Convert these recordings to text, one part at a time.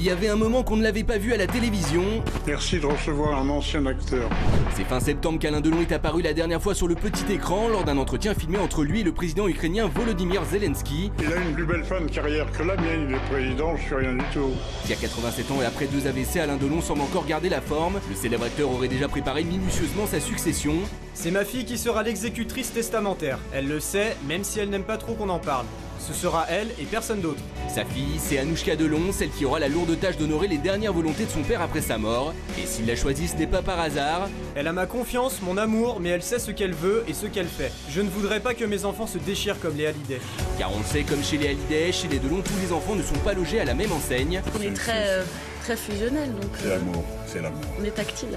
Il y avait un moment qu'on ne l'avait pas vu à la télévision. Merci de recevoir un ancien acteur. C'est fin septembre qu'Alain Delon est apparu la dernière fois sur le petit écran lors d'un entretien filmé entre lui et le président ukrainien Volodymyr Zelensky. Il a une plus belle fin de carrière que la mienne, il est président, je suis rien du tout. Il y a 87 ans et après 2 AVC, Alain Delon semble encore garder la forme. Le célèbre acteur aurait déjà préparé minutieusement sa succession. C'est ma fille qui sera l'exécutrice testamentaire. Elle le sait, même si elle n'aime pas trop qu'on en parle. Ce sera elle et personne d'autre. Sa fille, c'est Anouchka Delon, celle qui aura la lourde tâche d'honorer les dernières volontés de son père après sa mort. Et s'il l'a choisie, ce n'est pas par hasard. Elle a ma confiance, mon amour, mais elle sait ce qu'elle veut et ce qu'elle fait. Je ne voudrais pas que mes enfants se déchirent comme les Hallyday. Car on le sait, comme chez les Hallyday, chez les Delon, tous les enfants ne sont pas logés à la même enseigne. On est très fusionnel, donc C'est l'amour, c'est l'amour. on est tactile.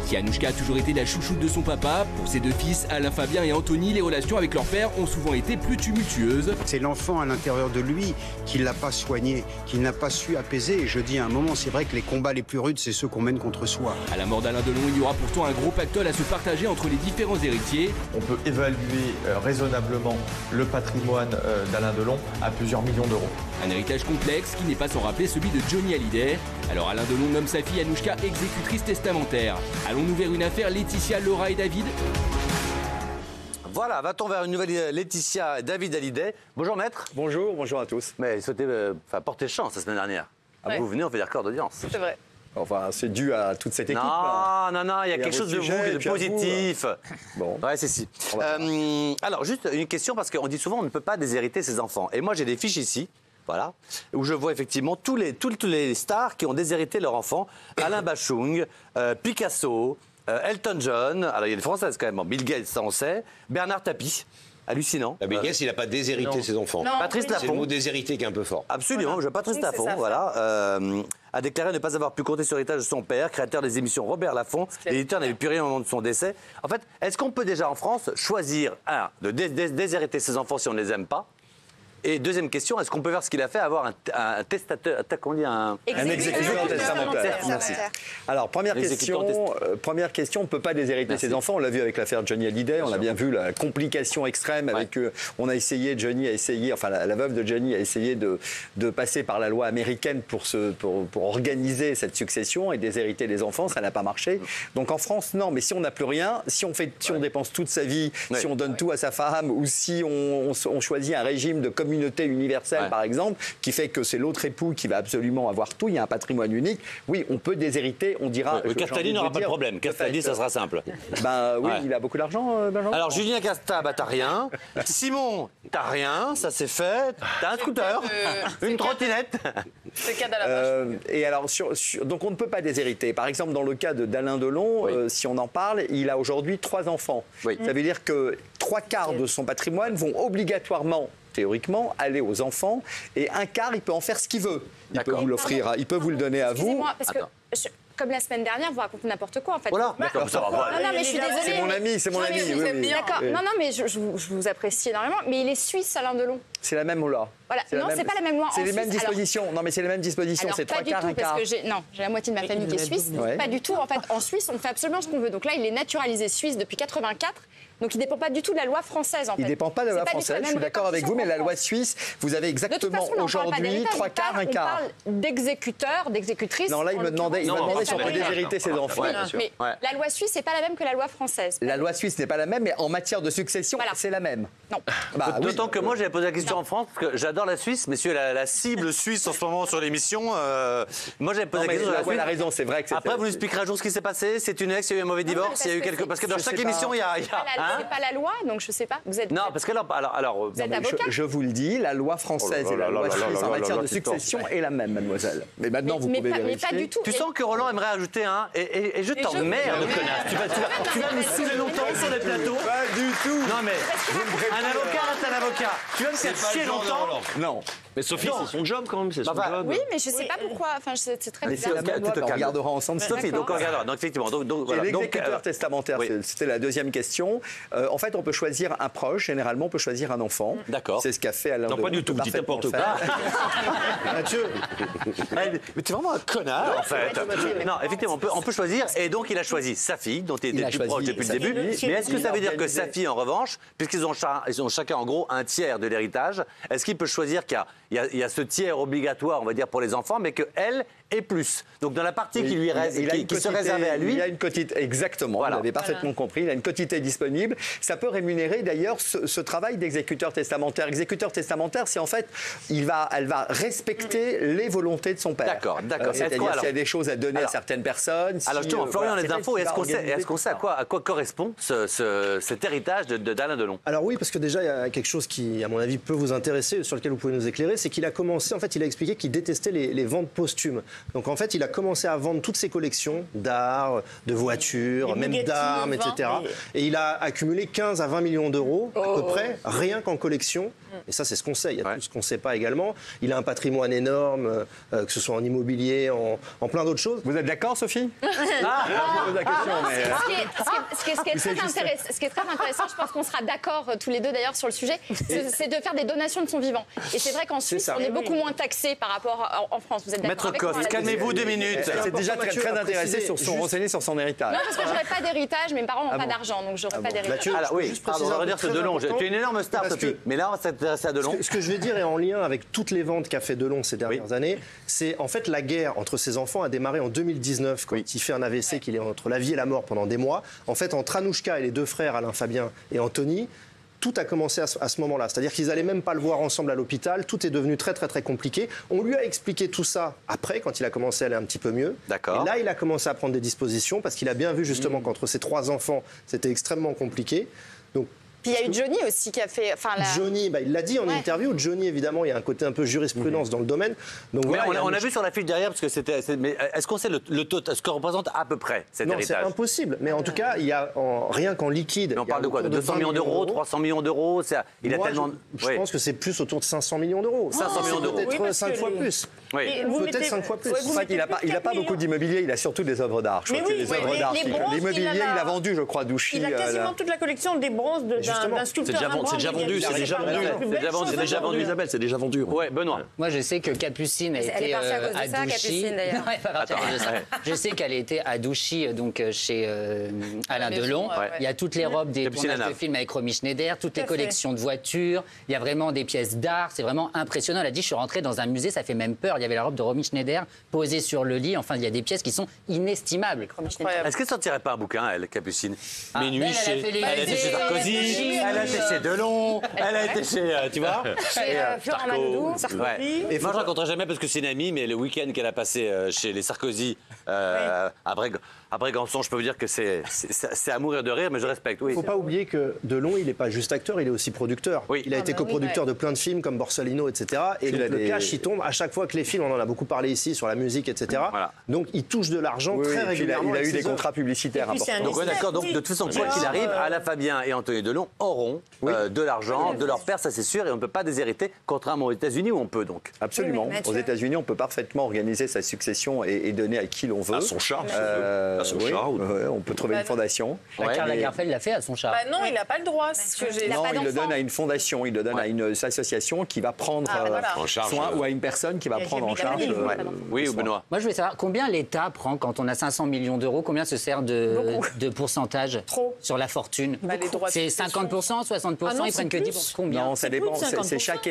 Si Anouchka a toujours été la chouchoute de son papa, pour ses 2 fils, Alain, Fabien et Anthony, les relations avec leur père ont souvent été plus tumultueuses. C'est l'enfant à l'intérieur de lui qui ne l'a pas soigné, qui n'a pas su apaiser. Et je dis à un moment, c'est vrai que les combats les plus rudes, c'est ceux qu'on mène contre soi. À la mort d'Alain Delon, il y aura pourtant un gros pactole à se partager entre les différents héritiers. On peut évaluer raisonnablement le patrimoine d'Alain Delon à plusieurs millions d'euros. Un héritage complexe qui n'est pas sans rappeler celui de Johnny Hallyday. Alors Alain Delon nomme sa fille Anouchka exécutrice testamentaire. Allons-nous vers une affaire Laetitia, Laura et David? Voilà, va-t-on vers une nouvelle Laetitia et David Hallyday? Bonjour maître. Bonjour, bonjour à tous. Mais souhaitez porter chance la semaine dernière. Ouais. Vous venez, on fait des records d'audience. C'est vrai. Enfin, c'est dû à toute cette équipe. Non, il y a Et à quelque chose votre de sujet, vous et de puis à vous, positif. Bon. Ouais, c'est si. On va Alors, juste une question, parce qu'on dit souvent on ne peut pas déshériter ses enfants. Et moi, j'ai des fiches ici, voilà, où je vois effectivement tous les stars qui ont déshérité leur enfant. Alain Bachung, Picasso, Elton John, alors il y a des Françaises quand même, bon, Bill Gates, ça on sait, Bernard Tapie. Hallucinant. Bill Gates, il n'a pas déshérité ses enfants. Non. Patrice oui. C'est le mot Lafont. déshérité qui est un peu fort. Absolument, Voilà. Patrice Oui, c'est Lafont, ça, voilà, a déclaré ne pas avoir pu compter sur l'héritage de son père, créateur des émissions Robert Laffont. L'éditeur n'avait plus rien au moment de son décès. En fait, est-ce qu'on peut déjà en France choisir, de déshériter ses enfants si on ne les aime pas? Et deuxième question, est-ce qu'on peut faire ce qu'il a fait, avoir un testateur, comment on dit, un exécuteur testamentaire. Merci. Alors, première L'exécutant question, on ne peut pas déshériter Merci. ses enfants. On l'a vu avec l'affaire Johnny Hallyday, on a bien vu la complication extrême avec on a essayé, enfin la veuve de Johnny a essayé de passer par la loi américaine pour organiser cette succession et déshériter les enfants, ça n'a pas marché. Donc en France, non, mais si on n'a plus rien, si on dépense toute sa vie, si on donne tout à sa femme ou si on choisit un régime de communauté universelle, par exemple, qui fait que c'est l'autre époux qui va absolument avoir tout, il y a un patrimoine unique, oui, on peut déshériter, on dira... Castaldi n'aura pas de problème. Castaldi, ça sera simple. Ben oui, Ouais. il a beaucoup d'argent, Benjamin. Alors, Julien Casta, bah, t'as rien. Simon, t'as rien, ça c'est fait. T'as un scooter, une trottinette. C'est le cas d'Alain Bachung. Et alors, donc on ne peut pas déshériter. Par exemple, dans le cas d'Alain Delon, si on en parle, il a aujourd'hui 3 enfants. Oui. Ça veut dire que 3/4 de son patrimoine vont obligatoirement, théoriquement, aller aux enfants, et 1/4, il peut en faire ce qu'il veut. Il peut vous l'offrir, il peut vous le donner à vous. Excusez-moi, parce que comme la semaine dernière, vous racontez n'importe quoi en fait. Voilà, d'accord, ça va. Non, non, mais je suis désolée. C'est mon ami, c'est mon ami. Je vous aime bien. D'accord. Non, non, mais je vous apprécie énormément. Mais il est suisse, Alain Delon. C'est la même loi. Voilà. Non, c'est pas la même loi. C'est en les mêmes Suisse. dispositions. Non, mais c'est les mêmes dispositions. Alors, C'est pas du 3/4, tout, parce 1/4. que j'ai la moitié de ma famille qui est suisse. Ouais. Pas du tout. En fait, en Suisse, on fait absolument ce qu'on veut. Donc là, il est naturalisé suisse depuis 84. Donc il ne dépend pas du tout de la loi française, en fait. Il ne dépend pas de la loi C'est pas du tout française, la je suis même d'accord avec vous, mais la loi répartition suisse, vous avez qu'en France. De toute exactement façon, on parle pas aujourd'hui d'héritage, 3/4, on 1/4. parle d'exécuteur, d'exécutrice. Non, là, il me demandait si on peut déshériter ses enfants. Ouais. Mais la loi suisse, c'est pas la même que la loi française. La loi suisse n'est pas la même, mais en matière de succession, Voilà. c'est la même. Non. Bah, oui. D'autant que moi, j'avais posé la question en France, parce que j'adore la Suisse, messieurs, la cible suisse en ce moment sur l'émission. Moi, j'avais posé Non, la mais question sur la elle Suisse. a raison, c'est vrai que c'est. Après, vous nous expliquerez un jour ce qui s'est passé. C'est une ex, il y a eu un mauvais divorce, il y a eu quelque. Parce que dans chaque émission, il y a. C'est pas la loi, donc je sais pas. Vous êtes. Non, parce que alors. Vous êtes avocat. Je vous le dis, la loi française Oh là et la là loi là là suisse là en là matière là, de c'est succession est la même, mademoiselle. Mais maintenant, vous pouvez mais vérifier. pas du tout. Tu sens que Roland aimerait ajouter un. Et je t'emmerde, connasse. Tu vas me saouler longtemps sur les plateaux. Pas du tout. Non, mais un avocat reste un avocat. Tu vas me faire chier longtemps. Non. Mais Sophie, c'est son job quand même, c'est son Enfin, job. Oui, mais je sais pas pourquoi. Enfin, c'est très Mais c'est bizarre. la même loi, tu te on calmes. regardera ensemble. Sophie, donc on regardera. Donc effectivement, donc Et voilà. Donc, l'exécuteur testamentaire, oui. c'était la deuxième question. En fait, on peut choisir un proche. Généralement, on peut choisir un enfant. D'accord. C'est ce qu'a fait Alain Non, Delon. pas du tout, vous dites n'importe quoi. Mathieu. Mais tu es vraiment un connard, en fait. Non, effectivement, on peut choisir. Et donc, il a choisi sa fille, dont il Il a était plus proche choisi depuis le sa début. fille. Mais est-ce que Il ça a veut dire que organisé. sa fille, en revanche, puisqu'ils ont chacun, en gros, un tiers de l'héritage, est-ce qu'il peut choisir qu'il y a ce tiers obligatoire, on va dire, pour les enfants, mais qu'elle et plus. Donc dans la partie qui lui reste, qui se réservait à lui. Il y a une quotité, exactement, vous l'avez parfaitement compris, il a une quotité disponible. Ça peut rémunérer d'ailleurs ce travail d'exécuteur testamentaire. Exécuteur testamentaire, c'est en fait, elle va respecter les volontés de son père. D'accord. C'est-à-dire s'il y a des choses à donner à certaines personnes. Alors justement, Florian, les infos, est-ce qu'on sait à quoi correspond cet héritage d'Alain Delon? Alors oui, parce que déjà, il y a quelque chose qui, à mon avis, peut vous intéresser, sur lequel vous pouvez nous éclairer, c'est qu'il a commencé, en fait, il a expliqué qu'il détestait les ventes posthumes. Donc en fait, il a commencé à vendre toutes ses collections d'art, de voitures, même d'armes, etc. Et il a accumulé 15 à 20 millions d'euros, à peu près, rien qu'en collection. Et ça, c'est ce qu'on sait. Il y a tout ce qu'on ne sait pas également. Il a un patrimoine énorme, que ce soit en immobilier, en plein d'autres choses. Vous êtes d'accord, Sophie? Ce qui est très intéressant, je pense qu'on sera d'accord tous les deux d'ailleurs sur le sujet, c'est de faire des donations de son vivant. Et c'est vrai qu'en Suisse, on est beaucoup moins taxé par rapport en France. Vous êtes d'accord? Maître Coste, calmez-vous 2 minutes. C'est déjà très intéressé renseigné sur son héritage. Non, parce que j'aurais pas d'héritage, mes parents n'ont pas d'argent, donc j'aurais pas d'héritage. Alors oui, on va redire sur Delon. Tu es une énorme star, Sophie. Mais là, on va s'intéresser à Delon. Ce que je vais dire est en lien avec toutes les ventes qu'a fait Delon ces dernières années. C'est en fait la guerre entre ses enfants a démarré en 2019 quand il fait un AVC, qu'il est entre la vie et la mort pendant des mois. En fait, entre Anouchka et les deux frères, Alain Fabien et Anthony, tout a commencé à ce moment-là. C'est-à-dire qu'ils n'allaient même pas le voir ensemble à l'hôpital. Tout est devenu très, très, très compliqué. On lui a expliqué tout ça après, quand il a commencé à aller un petit peu mieux. D'accord. Et là, il a commencé à prendre des dispositions parce qu'il a bien vu justement qu'entre ses 3 enfants, c'était extrêmement compliqué. Donc, puis il y a eu Johnny aussi qui a fait. Johnny, il l'a dit en interview. Johnny, évidemment, il y a un côté un peu jurisprudence dans le domaine. Donc, mais voilà, on a vu sur la fiche derrière, parce que c'était. Mais est-ce qu'on sait le taux, ce que représente à peu près cet héritage? Non, c'est impossible. Mais en tout cas, il y a rien qu'en liquide. Mais on parle de quoi? De 200 millions d'euros, 300 millions d'euros? Il a tellement. Je pense que c'est plus autour de 500 millions d'euros. 500 millions d'euros. Peut-être 5 fois plus. Peut-être 5 fois plus. En fait, il n'a pas beaucoup d'immobilier, il a surtout des œuvres d'art. Je crois que c'est les œuvres d'art. L'immobilier, il a vendu, je crois, Douchy. Il a quasiment toute la collection des bronzes d'un sculpteur. C'est déjà vendu, c'est déjà vendu, Isabelle, c'est déjà vendu. Ouais, Benoît. Moi, je sais que Capucine a été à Douchy. Je sais qu'elle était à Douchy, donc chez Alain Delon. Il y a toutes les robes des tournages de films avec Romy Schneider, toutes les collections de voitures. Il y a vraiment des pièces d'art. C'est vraiment impressionnant. Elle a dit, je suis rentrée dans un musée, ça fait même peur. Il y avait la robe de Romy Schneider posée sur le lit. Enfin, il y a des pièces qui sont inestimables. Est-ce qu'elle sortirait pas un bouquin, elle, Capucine? Minuit chez Sarkozy, elle a été chez Delon, elle a été chez, tu vois, chez Florent Manodou. Et moi, je ne rencontrerai jamais parce que c'est une amie, mais le week-end qu'elle a passé chez les Sarkozy à Brégançon, je peux vous dire que c'est à mourir de rire, mais je respecte. Il ne faut pas oublier que Delon, il n'est pas juste acteur, il est aussi producteur. Il a été coproducteur de plein de films comme Borsalino, etc. Et donc, le cash, il tombe à chaque fois que les films, on en a beaucoup parlé ici sur la musique, etc. Donc il touche de l'argent très régulièrement. Il a eu des contrats publicitaires importants. Donc, d'accord. Donc, de toute façon, quoi qu'il arrive, Alain Fabien et Anthony Delon auront de l'argent de leur père, ça c'est sûr, et on ne peut pas déshériter, contrairement aux États-Unis où on peut donc. Absolument. Aux États-Unis, on peut parfaitement organiser sa succession et donner à qui l'on veut. À son char. On peut trouver une fondation. Karl Lagerfeld l'a fait à son char. Non, il n'a pas le droit. C'est ce que j'ai. Non, il le donne à une fondation, il le donne à une association qui va prendre en charge soin ou à une personne qui va prendre en charge. Oui, ou Benoît. Moi, je voulais savoir combien l'État prend quand on a 500 millions d'euros, combien se sert de pourcentage sur la fortune? C'est 50%, 60%, ils prennent que 10%. Combien? Non, ça dépend. C'est chaque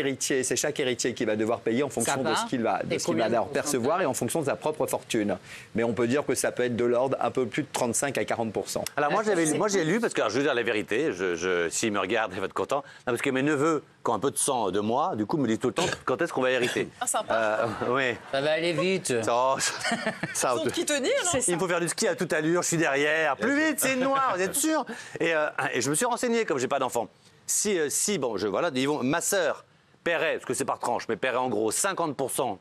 héritier qui va devoir payer en fonction de ce qu'il va alors percevoir et en fonction de sa propre fortune. Mais on peut dire que ça peut être de l'ordre un peu plus de 35 à 40%. Alors moi j'ai lu, parce que alors, je veux dire la vérité, s'ils me regardent, ils vont être contents, parce que mes neveux qui ont un peu de sang de moi, du coup me disent tout le temps quand est-ce qu'on va hériter. Ah, sympa. Oui. Ça va aller vite. Qui te dit, non? Il faut faire du ski à toute allure, je suis derrière. Plus vite, c'est noir, vous êtes sûr? Et je me suis renseigné, comme j'ai pas d'enfant. Ma sœur paierait, parce que c'est par tranche, mais paierait en gros 50%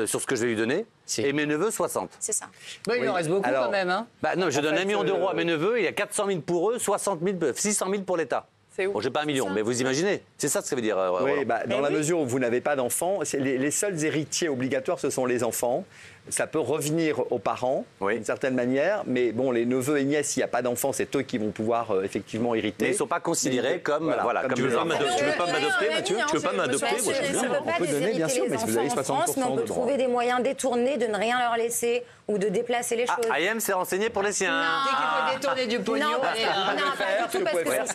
sur ce que je vais lui donner, et mes neveux 60. C'est ça. Il en reste beaucoup quand même. Hein. Non, je donne 1 million d'euros à mes neveux, il y a 400 000 pour eux, 600 000 pour l'État. Bon, j'ai pas 1 million, mais vous imaginez, c'est ça ce que ça veut dire. Oui, dans la mesure où vous n'avez pas d'enfants, les seuls héritiers obligatoires, ce sont les enfants. Ça peut revenir aux parents, d'une certaine manière, mais bon, les neveux et nièces, s'il n'y a pas d'enfants, c'est eux qui vont pouvoir effectivement hériter. Mais ils ne sont pas considérés comme. Tu veux pas m'adopter, Mathieu? Tu veux pas m'adopter? Moi, je veux bien. On peut donner, bien sûr, mais si vous avez 60%. Mais on peut trouver des moyens détournés de ne rien leur laisser ou de déplacer les choses. Ayem s'est renseigné pour les siens. Dès qu'il faut détourner du pognon, ce que vous pouvez faire,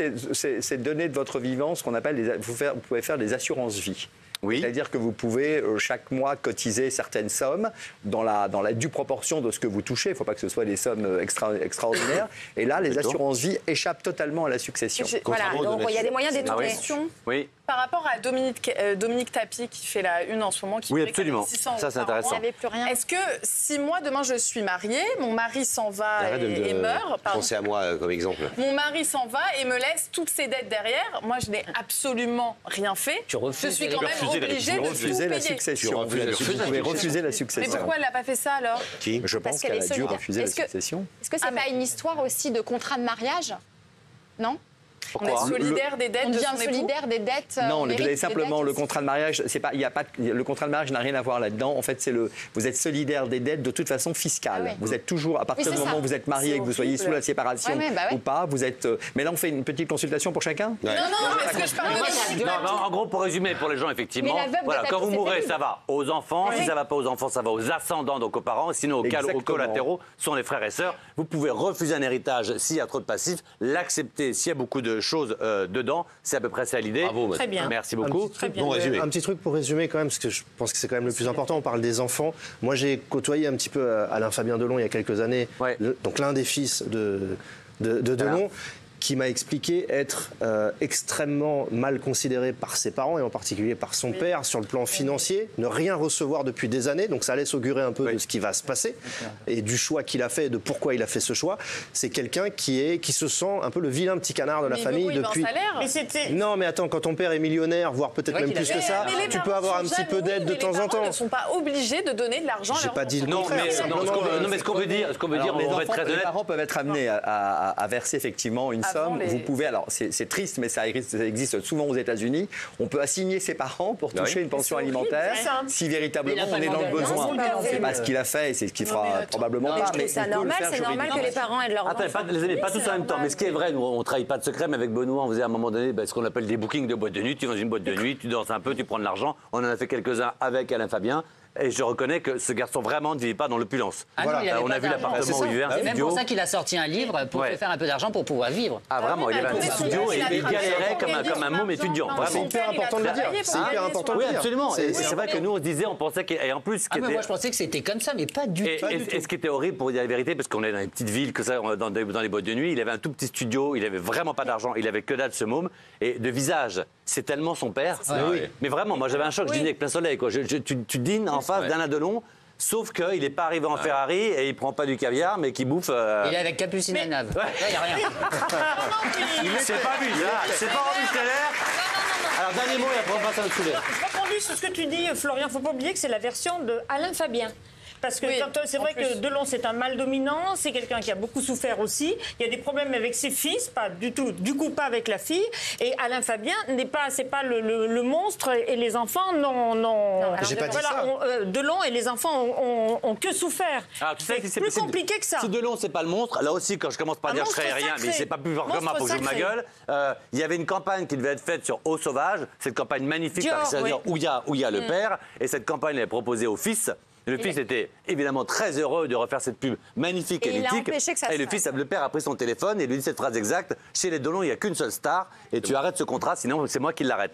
c'est donner de votre vivant ce qu'on appelle vous pouvez faire des assurances vie. Oui. C'est-à-dire que vous pouvez chaque mois cotiser certaines sommes dans la due proportion de ce que vous touchez. Il ne faut pas que ce soit des sommes extraordinaires. Et là, les assurances-vie échappent totalement à la succession. Voilà, donc il y a des moyens d'étouffer. Oui. Par rapport à Dominique Tapie qui fait la une en ce moment, qui oui, fait absolument. 600 ça, c'est intéressant. Est-ce que si moi, demain, je suis mariée, mon mari s'en va et meurt... Pensez à moi comme exemple. Mon mari s'en va et me laisse toutes ses dettes derrière. Moi, je n'ai absolument rien fait. Je suis quand même obligée de refuser la succession. Vous pouvez refuser la succession. Mais pourquoi elle n'a pas fait ça, alors? Qui? Je pense qu'elle a dû refuser la succession. Est-ce que c'est pas une histoire aussi de contrat de mariage? Non? Pourquoi? On est solidaire des dettes de son époux. Solidaire des dettes. Non, vous avez simplement le contrat de mariage. C'est pas, il y a pas, le contrat de mariage n'a rien à voir là-dedans. En fait, c'est vous êtes solidaire des dettes de toute façon fiscale. Ah ouais. Vous êtes toujours, à partir du moment où vous êtes marié, que vous soyez sous la séparation ou pas, vous êtes. Mais là, on fait une petite consultation pour chacun. Non, est-ce que je parle de... En gros, pour résumer pour les gens, effectivement, voilà, quand vous mourrez, ça va aux enfants. Si ça va pas aux enfants, ça va aux ascendants, donc aux parents. Sinon, aux collatéraux sont les frères et sœurs. Vous pouvez refuser un héritage s'il y a trop de passifs, l'accepter s'il y a beaucoup de choses dedans. C'est à peu près ça l'idée. Bravo, très bien. Merci beaucoup. Bon résumé. Un petit truc pour résumer quand même, parce que je pense que c'est quand même le plus important. On parle des enfants. Moi, j'ai côtoyé un petit peu Alain Fabien Delon il y a quelques années, donc l'un des fils de Delon. Qui m'a expliqué être extrêmement mal considéré par ses parents et en particulier par son père sur le plan financier, ne rien recevoir depuis des années, donc ça laisse augurer un peu de ce qui va se passer et du choix qu'il a fait et de pourquoi il a fait ce choix. C'est quelqu'un qui se sent un peu le vilain petit canard de la famille depuis... Non mais attends, quand ton père est millionnaire, voire peut-être même plus que ça, tu peux avoir un petit peu d'aide de temps en temps. Les parents ne sont pas obligés de donner de l'argent à leurs enfants. J'ai pas dit le contraire. Non mais ce qu'on veut dire, on va être très honnête. Les parents peuvent être amenés à verser effectivement une somme. Vous pouvez, alors c'est triste, mais ça existe souvent aux États-Unis. On peut assigner ses parents pour toucher une pension alimentaire si véritablement on est dans le besoin. C'est pas ce qu'il a fait et c'est ce qu'il fera probablement pas. Mais c'est normal que les parents aident leurs enfants. Les amis, pas tous en même temps. Mais ce qui est vrai, nous, on ne trahit pas de secret, mais avec Benoît, on faisait à un moment donné ce qu'on appelle des bookings de boîte de nuit. Tu vas dans une boîte de nuit, tu danses un peu, tu prends de l'argent. On en a fait quelques-uns avec Alain Fabien. Et je reconnais que ce garçon vraiment ne vivait pas dans l'opulence. On a vu l'appartement où il vivait, un studio. C'est même pour ça qu'il a sorti un livre pour se faire un peu d'argent pour pouvoir vivre. Ah vraiment, il avait un petit studio et il galérait comme un môme étudiant. C'est hyper important de le dire. C'est hyper important de le dire. Oui, absolument. Et c'est vrai que nous, on se disait, on pensait et en plus... Moi, je pensais que c'était comme ça, mais pas du tout. Et ce qui était horrible, pour dire la vérité, parce qu'on est dans les petites villes, que ça, dans les boîtes de nuit, il avait un tout petit studio, il avait vraiment pas d'argent, il avait que dalle ce môme. Et de visage, c'est tellement son père. Mais vraiment, moi j'avais un choc, je dînais avec plein soleil. Tu dînes en face d'Alain Delon. Sauf qu'il n'est pas arrivé en Ferrari et il ne prend pas du caviar, mais qu'il bouffe... Il est avec Capucine à Nave. Là, il n'y a rien. C'est pas lui, là. C'est pas Romy Steller. Alors, dernier mot et après on passe à notre sujet. Je reprends juste ce que tu dis, Florian. Il ne faut pas oublier que c'est la version de Alain Fabien. Parce que c'est vrai que Delon, c'est un mâle dominant, c'est quelqu'un qui a beaucoup souffert aussi. Il y a des problèmes avec ses fils, pas du tout, du coup pas avec la fille. Et Alain Fabien c'est pas le monstre et les enfants n'ont. J'ai pas dit ça. Delon et les enfants ont que souffert. C'est plus compliqué que ça. Si Delon, c'est pas le monstre, là aussi, quand je commence par dire je serais rien, mais c'est pas plus fort que moi pour que je ma gueule. Il y avait une campagne qui devait être faite sur Eau Sauvage, cette campagne magnifique, c'est-à-dire où il y a le père, et cette campagne elle est proposée au fils. Le fils était évidemment très heureux de refaire cette pub magnifique et mythique. Et le père a pris son téléphone et lui dit cette phrase exacte: chez les Delon, il n'y a qu'une seule star et tu arrêtes ce contrat, sinon c'est moi qui l'arrête.